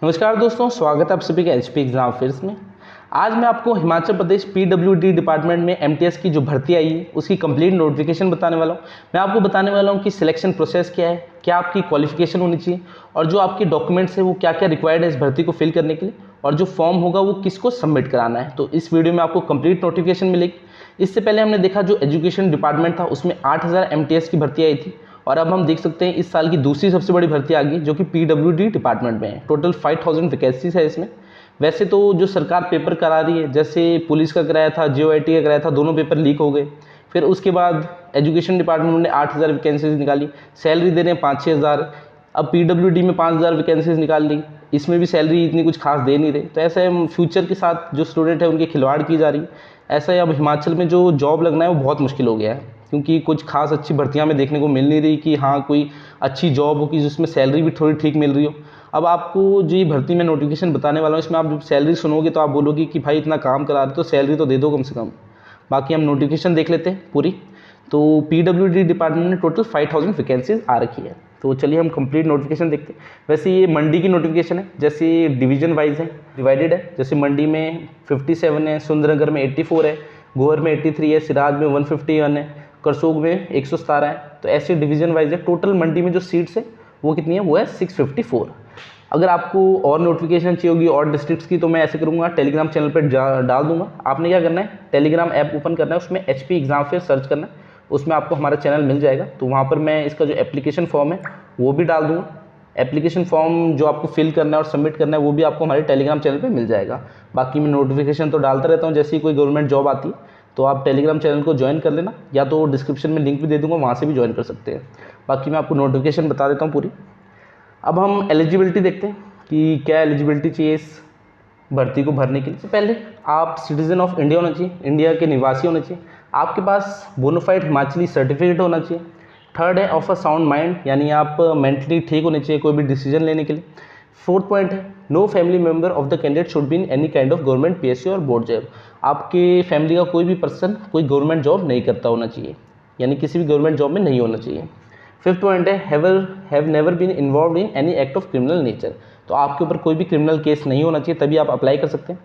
नमस्कार दोस्तों, स्वागत है आप सभी का एचपी एग्जाम फेयर्स में। आज मैं आपको हिमाचल प्रदेश पीडब्ल्यूडी डिपार्टमेंट में एमटीएस की जो भर्ती आई है उसकी कंप्लीट नोटिफिकेशन बताने वाला हूँ। मैं आपको बताने वाला हूँ कि सिलेक्शन प्रोसेस क्या है, क्या आपकी क्वालिफिकेशन होनी चाहिए और जो आपके डॉक्यूमेंट्स है वो क्या क्या रिक्वायर्ड है इस भर्ती को फिल करने के लिए, और जो फॉर्म होगा वो किसको सबमिट कराना है। तो इस वीडियो में आपको कंप्लीट नोटिफिकेशन मिलेगी। इससे पहले हमने देखा जो एजुकेशन डिपार्टमेंट था उसमें 8000 एमटीएस की भर्ती आई थी, और अब हम देख सकते हैं इस साल की दूसरी सबसे बड़ी भर्ती आ गई जो कि पीडब्ल्यूडी डिपार्टमेंट में है। टोटल 5000 वैकेंसीज है इसमें। वैसे तो जो सरकार पेपर करा रही है, जैसे पुलिस का कराया था, जेओआईटी का कराया था, दोनों पेपर लीक हो गए। फिर उसके बाद एजुकेशन डिपार्टमेंट ने 8000 वैकेंसीज निकाली, सैलरी दे रहे हैं 5-6 हज़ार। अब पीडब्ल्यूडी में 5000 वैकेंसीज निकाल ली, इसमें भी सैलरी इतनी कुछ खास दे नहीं रहे। तो ऐसा है, फ्यूचर के साथ जो स्टूडेंट है उनके खिलवाड़ की जा रही है। ऐसा है, अब हिमाचल में जो जॉब लगना है वो बहुत मुश्किल हो गया है, क्योंकि कुछ खास अच्छी भर्तियां में देखने को मिल नहीं रही कि हाँ कोई अच्छी जॉब हो कि जिसमें सैलरी भी थोड़ी ठीक मिल रही हो। अब आपको जो ये भर्ती में नोटिफिकेशन बताने वाला हूँ इसमें आप जब सैलरी सुनोगे तो आप बोलोगे कि भाई इतना काम करा रहे तो सैलरी तो दे दो कम से कम। बाकी हम नोटिफिकेशन देख लेते हैं पूरी। तो पीडब्ल्यूडी डिपार्टमेंट में टोटल 5000 वैकेंसीज आ रखी है। तो चलिए हम कंप्लीट नोटिफिकेशन देखते हैं। वैसे ये मंडी की नोटिफिकेशन है, जैसे डिवीजन वाइज है, डिवाइडेड है। जैसे मंडी में 57 है, सुंदरनगर में 84 है, गोहर में 83 है, सिराज में 151 है, करसोग में 117 है। तो ऐसे डिवीजन वाइज है। टोटल मंडी में जो सीट्स है वो कितनी है, वो है 654। अगर आपको और नोटिफिकेशन चाहिए होगी और डिस्ट्रिक्ट्स की तो मैं ऐसे करूँगा, टेलीग्राम चैनल पर डाल दूंगा। आपने क्या करना है, टेलीग्राम ऐप ओपन करना है, उसमें एचपी एग्जाम फेयर सर्च करना है, उसमें आपको हमारा चैनल मिल जाएगा। तो वहाँ पर मैं इसका जो एप्लीकेशन फॉर्म है वो भी डाल दूँगा। एप्लीकेशन फॉर्म जो आपको फिल करना है और सबमिट करना है वो भी आपको हमारे टेलीग्राम चैनल पे मिल जाएगा। बाकी मैं नोटिफिकेशन तो डालता रहता हूँ, जैसे ही कोई गवर्नमेंट जॉब आती है तो आप टेलीग्राम चैनल को ज्वाइन कर लेना, या तो डिस्क्रिप्शन में लिंक भी दे दूँगा, वहाँ से भी ज्वाइन कर सकते हैं। बाकी मैं आपको नोटिफिकेशन बता देता हूँ पूरी। अब हम एलिजिबिलिटी देखते हैं कि क्या एलिजिबिलिटी चाहिए इस भर्ती को भरने के लिए। सबसे पहले आप सिटीजन ऑफ इंडिया होना चाहिए, इंडिया के निवासी होने चाहिए। आपके पास बोनाफाइड हिमाचली सर्टिफिकेट होना चाहिए। थर्ड है ऑफ अ साउंड माइंड, यानी आप मेंटली ठीक होने चाहिए कोई भी डिसीजन लेने के लिए। फोर्थ पॉइंट है no family member of the candidate should be in any kind of government PSU और बोर्ड जॉब। आपके फैमिली का कोई भी पर्सन कोई गवर्नमेंट जॉब नहीं करता होना चाहिए, यानी किसी भी गवर्नमेंट जॉब में नहीं होना चाहिए। फिफ्थ पॉइंट है have never been involve in any act of criminal nature. तो आपके ऊपर कोई भी क्रिमिनल केस नहीं होना चाहिए, तभी आप अप्लाई कर सकते हैं।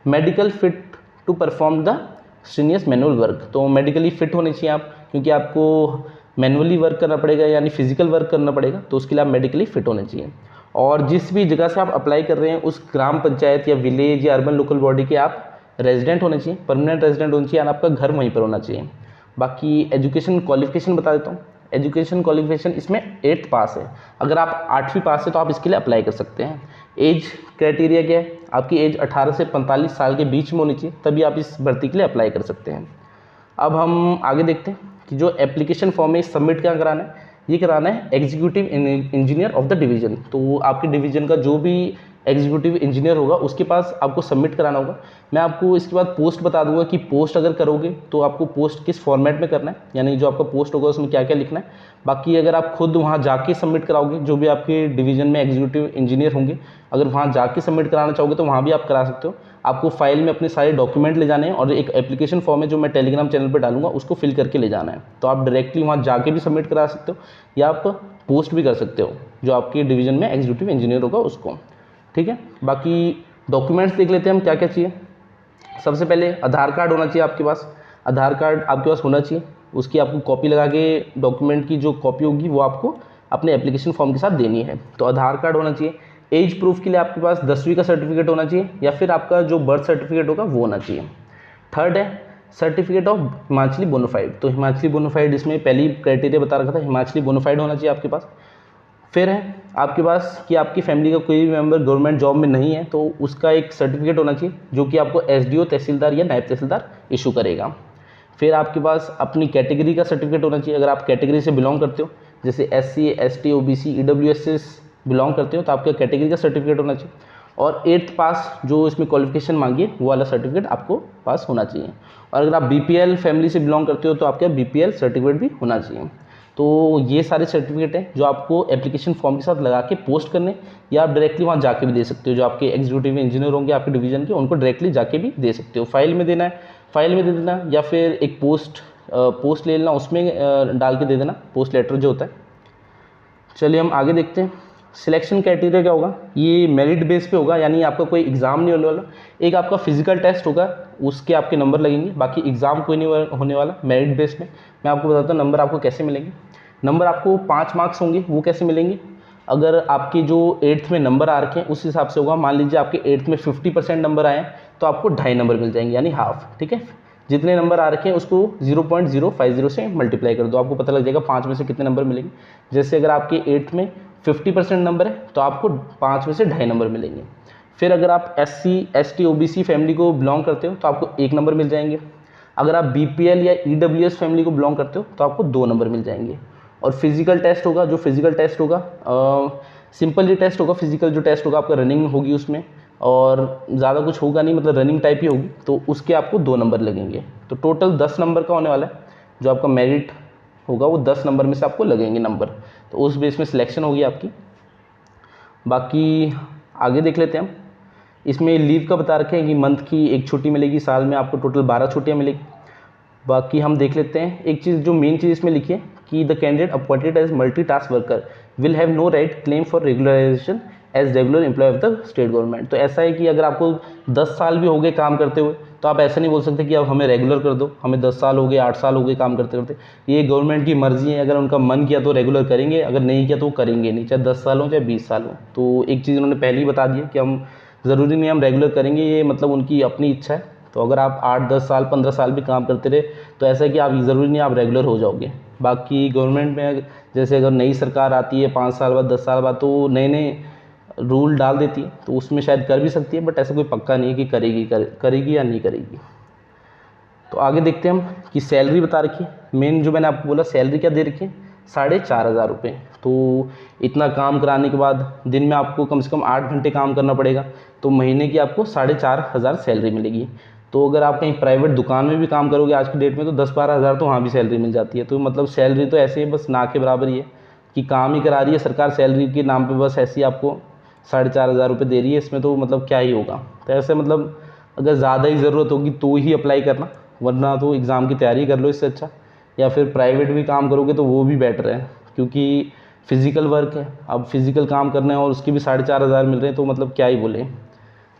Medical fit to perform the strenuous manual work. तो मेडिकली फिट होने चाहिए आप, क्योंकि आपको मैनुअली वर्क करना पड़ेगा, यानी फिजिकल वर्क करना पड़ेगा, तो उसके लिए आप मेडिकली फिट होने चाहिए। और जिस भी जगह से आप अप्लाई कर रहे हैं उस ग्राम पंचायत या विलेज या अर्बन लोकल बॉडी के आप रेजिडेंट होने चाहिए, परमानेंट रेजिडेंट होना चाहिए, और आपका घर वहीं पर होना चाहिए। बाकी एजुकेशन क्वालिफिकेशन बता देता हूँ। एजुकेशन क्वालिफिकेशन इसमें 8th पास है। अगर आप 8वीं पास है तो आप इसके लिए अप्लाई कर सकते हैं। एज क्राइटेरिया क्या है, आपकी एज 18 से 45 साल के बीच में होनी चाहिए, तभी आप इस भर्ती के लिए अप्लाई कर सकते हैं। अब हम आगे देखते हैं कि जो एप्लीकेशन फॉर्म है सबमिट क्या कराना है। ये कराना है executive engineer of the division. तो आपके डिवीजन का जो भी एग्जीक्यूटिव इंजीनियर होगा उसके पास आपको सबमिट कराना होगा। मैं आपको इसके बाद पोस्ट बता दूंगा कि पोस्ट अगर करोगे तो आपको पोस्ट किस फॉर्मेट में करना है, यानी जो आपका पोस्ट होगा उसमें क्या क्या लिखना है। बाकी अगर आप खुद वहाँ जाके सबमिट कराओगे, जो भी आपके डिवीजन में एग्जीक्यूटिव इंजीनियर होंगे, अगर वहाँ जाके सबमिट कराना चाहोगे तो वहाँ भी आप करा सकते हो। आपको फाइल में अपने सारे डॉक्यूमेंट ले जाने हैं और एक एप्लीकेशन फॉर्म है जो मैं टेलीग्राम चैनल पर डालूंगा, उसको फिल करके ले जाना है। तो आप डायरेक्टली वहाँ जाके भी सबमिट करा सकते हो, या आप पोस्ट भी कर सकते हो जो आपके डिवीजन में एग्जीक्यूटिव इंजीनियर होगा उसको। ठीक है, बाकी डॉक्यूमेंट्स देख लेते हैं हम क्या क्या चाहिए। सबसे पहले आधार कार्ड होना चाहिए आपके पास। आधार कार्ड आपके पास होना चाहिए, उसकी आपको कॉपी लगा के डॉक्यूमेंट की जो कॉपी होगी वो आपको अपने एप्लीकेशन फॉर्म के साथ देनी है। तो आधार कार्ड होना चाहिए। एज प्रूफ के लिए आपके पास 10वीं का सर्टिफिकेट होना चाहिए, या फिर आपका जो बर्थ सर्टिफिकेट होगा वो होना चाहिए। थर्ड है सर्टिफिकेट ऑफ हिमाचली बोनाफाइड। तो हिमाचली बोनाफाइड इसमें पहली क्राइटेरिया बता रखा था, हिमाचली बोनाफाइड होना चाहिए आपके पास। फिर है आपके पास कि आपकी फैमिली का कोई भी मेंबर गवर्नमेंट जॉब में नहीं है, तो उसका एक सर्टिफिकेट होना चाहिए जो कि आपको एसडीओ तहसीलदार या नायब तहसीलदार इशू करेगा। फिर आपके पास अपनी कैटेगरी का सर्टिफिकेट होना चाहिए। अगर आप कैटेगरी से बिलोंग करते हो, जैसे SC ST OBC EWS से बिलोंग करते हो, तो आपका कैटेगरी का सर्टिफिकेट होना चाहिए। और 8th पास जो इसमें क्वालिफिकेशन मांगी है वो वाला सर्टिफिकेट आपको पास होना चाहिए। और अगर आप BPL फैमिली से बिलोंग करते हो तो आपका BPL सर्टिफिकेट भी होना चाहिए। तो ये सारे सर्टिफिकेट हैं जो आपको एप्लीकेशन फॉर्म के साथ लगा के पोस्ट करने, या आप डायरेक्टली वहाँ जाके भी दे सकते हो। जो आपके एग्जीक्यूटिव इंजीनियर होंगे आपके डिवीजन के, उनको डायरेक्टली जाके भी दे सकते हो। फाइल में देना है, फाइल में दे देना, या फिर एक पोस्ट ले लेना, उसमें डाल के दे देना, पोस्ट लेटर जो होता है। चलिए हम आगे देखते हैं। सिलेक्शन क्राइटेरिया क्या होगा, ये मेरिट बेस पे होगा, यानी आपका कोई एग्ज़ाम नहीं होने वाला। एक आपका फिजिकल टेस्ट होगा, उसके आपके नंबर लगेंगे, बाकी एग्ज़ाम कोई नहीं होने वाला, मेरिट बेस में। मैं आपको बताता हूँ नंबर आपको कैसे मिलेंगे। नंबर आपको 5 मार्क्स होंगे, वो कैसे मिलेंगे, अगर आपके जो 8th में नंबर आ रखे हैं उस हिसाब से होगा। मान लीजिए आपके 8th में 50% नंबर आए हैं तो आपको 2.5 नंबर मिल जाएंगे, यानी हाफ। ठीक है, जितने नंबर आ रखे हैं उसको 0.050 से मल्टीप्लाई कर दो, आपको पता लग जाएगा 5 में से कितने नंबर मिलेंगे। जैसे अगर आपके 8th में 50% नंबर है तो आपको 5 में से 2.5 नंबर मिलेंगे। फिर अगर आप SC ST OBC फैमिली को बिलोंग करते हो तो आपको 1 नंबर मिल जाएंगे। अगर आप BPL या EWS फैमिली को बिलोंग करते हो तो आपको 2 नंबर मिल जाएंगे। और फिजिकल टेस्ट होगा, जो फिजिकल टेस्ट होगा सिंपल ही टेस्ट होगा। फिजिकल जो टेस्ट होगा आपका रनिंग होगी उसमें, और ज़्यादा कुछ होगा नहीं, मतलब रनिंग टाइप ही होगी, तो उसके आपको 2 नंबर लगेंगे। तो टोटल 10 नंबर का होने वाला है। जो आपका मेरिट होगा वो 10 नंबर में से आपको लगेंगे नंबर, तो उस बेस में सिलेक्शन होगी आपकी। बाकी आगे देख लेते हैं हम। इसमें लीव का बता रखे हैं कि मंथ की 1 छुट्टी मिलेगी, साल में आपको टोटल 12 छुट्टियाँ मिलेगी। बाकी हम देख लेते हैं एक चीज़, जो मेन चीज़ इसमें लिखी है कि the candidate appointed as multitask worker will have no right claim for regularisation as regular employ of the state government. तो ऐसा है कि अगर आपको 10 साल भी हो गए काम करते हुए तो आप ऐसा नहीं बोल सकते कि अब हमें रेगुलर कर दो, हमें 10 साल हो गए, 8 साल हो गए काम करते करते। ये गवर्नमेंट की मर्जी है, अगर उनका मन किया तो रेगुलर करेंगे, अगर नहीं किया तो वो करेंगे नहीं, चाहे 10 साल हो चाहे 20 साल हो। तो एक चीज़ उन्होंने पहले ही बता दी है कि हम ज़रूरी नहीं हम रेगुलर करेंगे, ये मतलब उनकी अपनी इच्छा है। तो अगर आप 8, 10 साल, 15 साल भी काम करते रहे तो ऐसा है कि आप ज़रूरी नहीं आप रेगुलर हो जाओगे। बाकी गवर्नमेंट में जैसे अगर नई सरकार आती है 5 साल बाद, 10 साल बाद, तो नए नए रूल डाल देती है, तो उसमें शायद कर भी सकती है, बट ऐसा कोई पक्का नहीं है कि करेगी या नहीं करेगी। तो आगे देखते हैं हम कि सैलरी बता रखी है। मेन जो मैंने आपको बोला, सैलरी क्या दे रखी है, 4,500 रुपये। तो इतना काम कराने के बाद दिन में आपको कम से कम 8 घंटे काम करना पड़ेगा, तो महीने की आपको 4,500 सैलरी मिलेगी। तो अगर आप कहीं प्राइवेट दुकान में भी काम करोगे आज की डेट में तो 10-12 हज़ार तो वहाँ भी सैलरी मिल जाती है। तो मतलब सैलरी तो ऐसे ही बस ना के बराबर ही है कि काम ही करा रही है सरकार, सैलरी के नाम पे बस ऐसी आपको 4,500 रुपये दे रही है। इसमें तो मतलब क्या ही होगा। तो ऐसे मतलब अगर ज़्यादा ही ज़रूरत होगी तो ही अप्लाई करना, वरना तो एग्ज़ाम की तैयारी कर लो इससे अच्छा। या फिर प्राइवेट भी काम करोगे तो वो भी बेटर है, क्योंकि फिज़िकल वर्क है, अब फिज़िकल काम करना है और उसके भी 4,500 मिल रहे हैं, तो मतलब क्या ही बोले।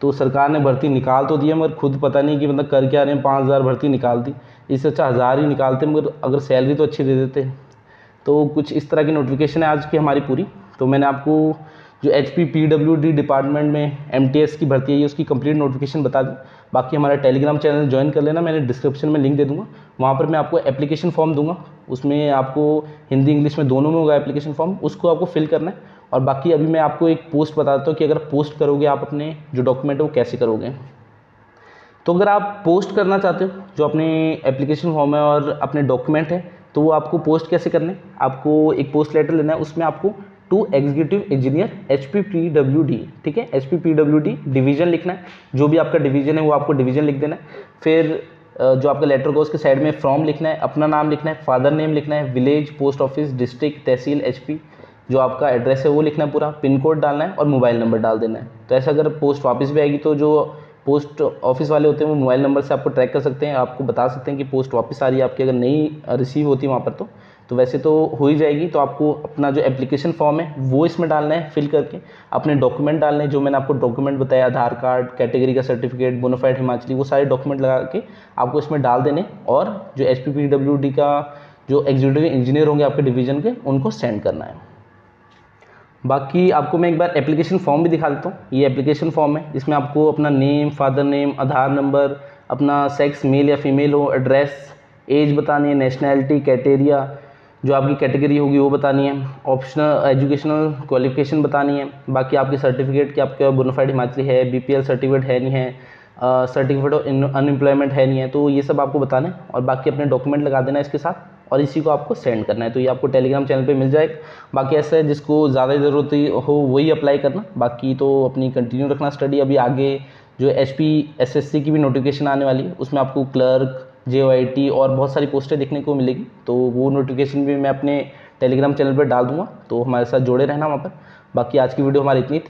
तो सरकार ने भर्ती निकाल तो दी है, मगर खुद पता नहीं कि मतलब कर क्या रहे हैं। 5,000 भर्ती निकाल दी, इससे अच्छा 1,000 ही निकालते, मगर अगर सैलरी तो अच्छी दे देते। तो कुछ इस तरह की नोटिफिकेशन है आज की हमारी पूरी। तो मैंने आपको जो HP PWD डिपार्टमेंट में MTS की भर्ती है उसकी कंप्लीट नोटिफिकेशन बता दी। बाकी हमारा टेलीग्राम चैनल ज्वाइन कर लेना, मैंने डिस्क्रिप्शन में लिंक दे दूँगा। वहाँ पर मैं आपको एप्लीकेशन फॉर्म दूँगा, उसमें आपको हिंदी इंग्लिश में दोनों में होगा एप्लीकेशन फॉर्म, उसको आपको फिल करना है। और बाकी अभी मैं आपको एक पोस्ट बताता हूँ कि अगर पोस्ट करोगे आप अपने जो डॉक्यूमेंट है वो कैसे करोगे। तो अगर आप पोस्ट करना चाहते हो जो अपने एप्लीकेशन फॉर्म है और अपने डॉक्यूमेंट है, तो वो आपको पोस्ट कैसे करने, आपको एक पोस्ट लेटर लेना है, उसमें आपको two executive engineer HP PWD, ठीक है, HP PWD डिवीज़न लिखना है। जो भी आपका डिवीज़न है वो आपको डिवीज़न लिख देना है। फिर जो आपका लेटर को उसके साइड में फ्रॉम लिखना है, अपना नाम लिखना है, फादर नेम लिखना है, विलेज, पोस्ट ऑफिस, डिस्ट्रिक्ट, तहसील, HP, जो आपका एड्रेस है वो लिखना है पूरा, पिन कोड डालना है और मोबाइल नंबर डाल देना है। तो ऐसा अगर पोस्ट वापस भी आएगी तो जो पोस्ट ऑफिस वाले होते हैं वो मोबाइल नंबर से आपको ट्रैक कर सकते हैं, आपको बता सकते हैं कि पोस्ट वापस आ रही है आपकी। अगर नहीं रिसीव होती वहाँ पर तो वैसे तो हो ही जाएगी। तो आपको अपना जो एप्लीकेशन फॉर्म है वो इसमें डालना है फिल करके, अपने डॉक्यूमेंट डालने हैं जो मैंने आपको डॉक्यूमेंट बताया, आधार कार्ड, कैटेगरी का सर्टिफिकेट, बोनाफाइड हिमाचली, वो सारे डॉक्यूमेंट लगा के आपको इसमें डाल देने। और जो HP PWD का जो एग्जीक्यूटिव इंजीनियर होंगे आपके डिवीज़न के, उनको सेंड करना है। बाकी आपको मैं एक बार एप्लीकेशन फॉर्म भी दिखा देता हूँ। ये एप्लीकेशन फॉर्म है, इसमें आपको अपना नेम, फादर नेम, आधार नंबर, अपना सेक्स मेल या फीमेल हो, एड्रेस, एज बतानी है, नेशनैलिटी, क्राइटेरिया, जो आपकी कैटेगरी होगी वो बतानी है, ऑप्शनल एजुकेशनल क्वालिफिकेशन बतानी है। बाकी आपके सर्टिफिकेट कि आपका बोनाफाइड हिमाचली है, BPL सर्टिफिकेट है नहीं है, सर्टिफिकेट ऑफ अनएम्प्लॉयमेंट है नहीं है, तो ये सब आपको बताना है। और बाकी अपने डॉक्यूमेंट लगा देना है इसके साथ, और इसी को आपको सेंड करना है। तो ये आपको टेलीग्राम चैनल पे मिल जाएगा। बाकी ऐसा है जिसको ज़्यादा ज़रूरत हो वही अप्लाई करना, बाकी तो अपनी कंटिन्यू रखना स्टडी। अभी आगे जो HP SSC की भी नोटिफिकेशन आने वाली है, उसमें आपको क्लर्क, JOIT और बहुत सारी पोस्टें देखने को मिलेगी। तो वो नोटिफिकेशन भी मैं अपने टेलीग्राम चैनल पर डाल दूँगा, तो हमारे साथ जुड़े रहना वहाँ पर। बाकी आज की वीडियो हमारी इतनी थी।